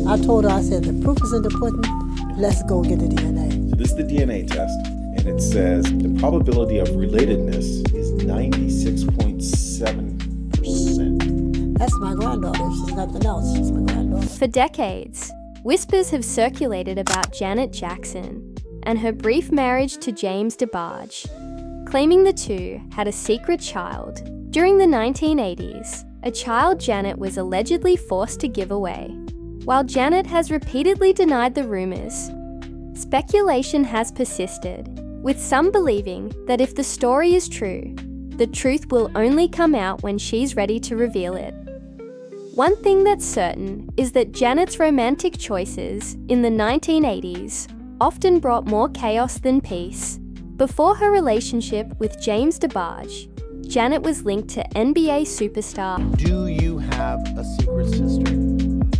I told her, I said, the proof is in the pudding. Let's go get the DNA. So this is the DNA test, and it says the probability of relatedness is 96.7%. That's my granddaughter. If she's nothing else, she's my granddaughter. For decades, whispers have circulated about Janet Jackson and her brief marriage to James DeBarge, claiming the two had a secret child. During the 1980s, a child Janet was allegedly forced to give away. While Janet has repeatedly denied the rumors, speculation has persisted, with some believing that if the story is true, the truth will only come out when she's ready to reveal it. One thing that's certain is that Janet's romantic choices in the 1980s often brought more chaos than peace. Before her relationship with James DeBarge, Janet was linked to NBA superstar. Do you have a secret sister?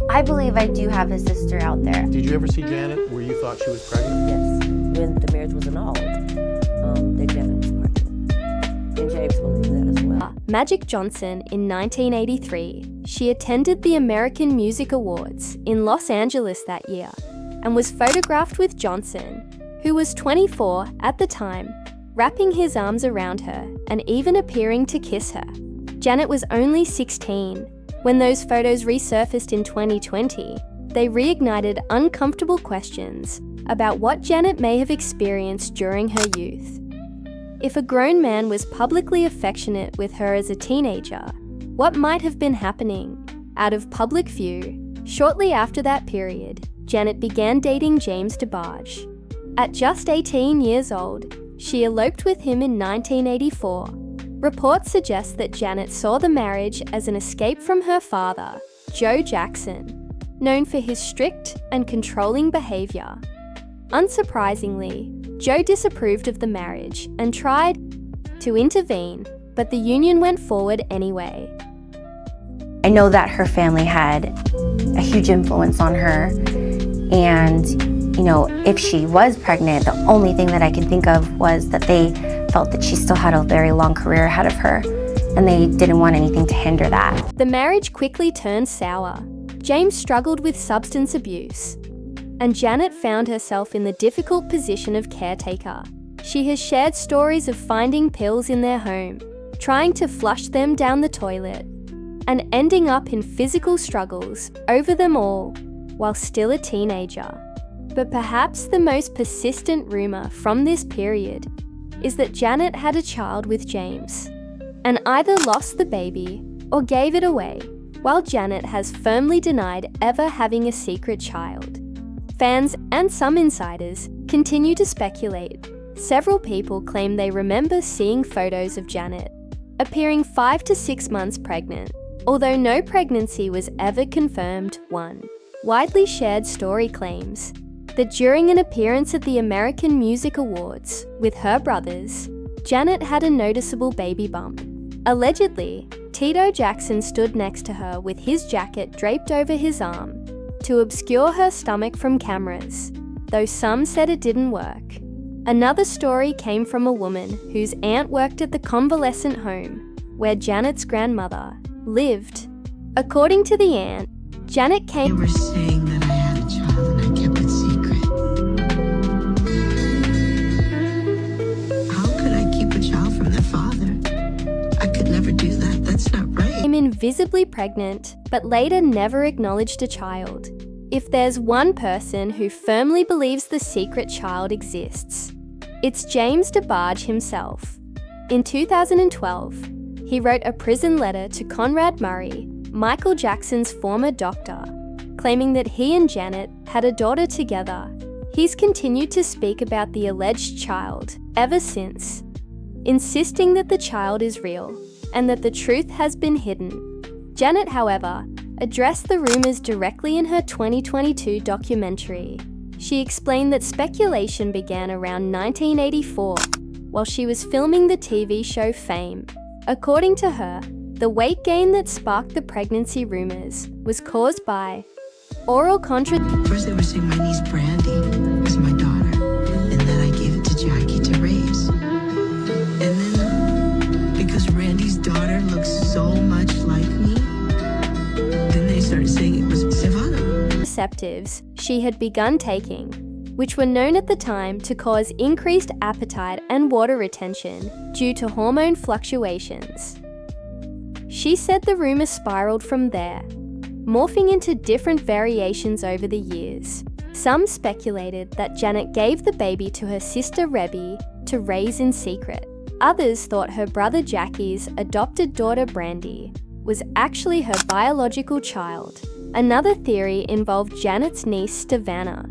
I believe I do have a sister out there. Did you ever see Janet where you thought she was pregnant? Yes, when the marriage was annulled, that Janet was pregnant. And James believed that as well. Magic Johnson in 1983. She attended the American Music Awards in Los Angeles that year and was photographed with Johnson, who was 24 at the time, wrapping his arms around her and even appearing to kiss her. Janet was only 16. When those photos resurfaced in 2020, they reignited uncomfortable questions about what Janet may have experienced during her youth. If a grown man was publicly affectionate with her as a teenager, what might have been happening out of public view? Shortly after that period, Janet began dating James DeBarge. At just 18 years old, she eloped with him in 1984. Reports suggest that Janet saw the marriage as an escape from her father, Joe Jackson, known for his strict and controlling behavior. Unsurprisingly, Joe disapproved of the marriage and tried to intervene, but the union went forward anyway. I know that her family had a huge influence on her, and if she was pregnant, the only thing that I can think of was that they felt that she still had a very long career ahead of her, and they didn't want anything to hinder that. The marriage quickly turned sour. James struggled with substance abuse, and Janet found herself in the difficult position of caretaker. She has shared stories of finding pills in their home, trying to flush them down the toilet, and ending up in physical struggles over them all while still a teenager. But perhaps the most persistent rumor from this period is that Janet had a child with James and either lost the baby or gave it away, while Janet has firmly denied ever having a secret child. Fans and some insiders continue to speculate. Several people claim they remember seeing photos of Janet appearing 5 to 6 months pregnant, although no pregnancy was ever confirmed. One widely shared story claims that during an appearance at the American Music Awards with her brothers, Janet had a noticeable baby bump. Allegedly, Tito Jackson stood next to her with his jacket draped over his arm to obscure her stomach from cameras, though some said it didn't work. Another story came from a woman whose aunt worked at the convalescent home where Janet's grandmother lived. According to the aunt, Janet came... They were saying that I had a child and I kept it secret. How could I keep a child from their father? I could never do that. That's not right. Invisibly pregnant, but later never acknowledged a child. If there's one person who firmly believes the secret child exists, it's James DeBarge himself. In 2012, he wrote a prison letter to Conrad Murray, Michael Jackson's former doctor, claiming that he and Janet had a daughter together. He's continued to speak about the alleged child ever since, insisting that the child is real and that the truth has been hidden. Janet, however, addressed the rumors directly in her 2022 documentary. She explained that speculation began around 1984 while she was filming the TV show Fame. According to her, the weight gain that sparked the pregnancy rumors was caused by oral contraception. First they were saying my niece Brandy was my daughter, and then I gave it to Jackie to raise. And then, because Randy's daughter looks so much like me, then they started saying it was Savannah. contraceptives she had begun taking, which were known at the time to cause increased appetite and water retention due to hormone fluctuations. She said the rumor spiraled from there, morphing into different variations over the years. Some speculated that Janet gave the baby to her sister Rebby to raise in secret. Others thought her brother Jackie's adopted daughter Brandy was actually her biological child. Another theory involved Janet's niece Savannah,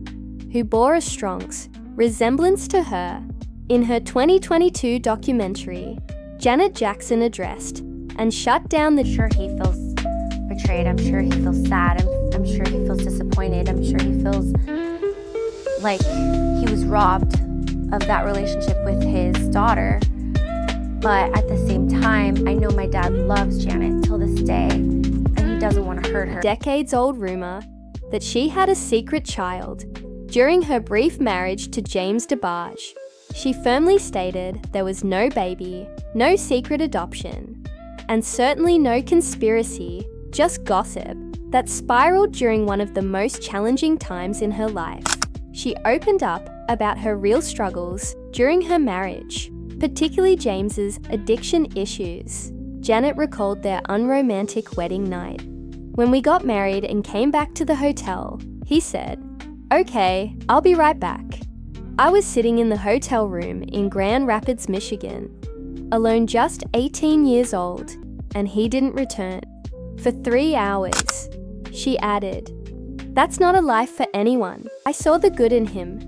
who bore a strong resemblance to her. In her 2022 documentary, JanetJackson addressed and shut down the I'm sure he feels betrayed. I'm sure he feels sad. I'm sure he feels disappointed. I'm sure he feels like he was robbed of that relationship with his daughter. But at the same time, I know my dad loves Janet till this day, and he doesn't want to hurt her. decades-old rumor that she had a secret child. During her brief marriage to James DeBarge, she firmly stated there was no baby, no secret adoption, and certainly no conspiracy, just gossip, that spiraled during one of the most challenging times in her life. She opened up about her real struggles during her marriage, particularly James's addiction issues. Janet recalled their unromantic wedding night. When we got married and came back to the hotel, he said, "Okay, I'll be right back." I was sitting in the hotel room in Grand Rapids, Michigan, alone, just 18 years old, and he didn't return for 3 hours. She added, "That's not a life for anyone. I saw the good in him,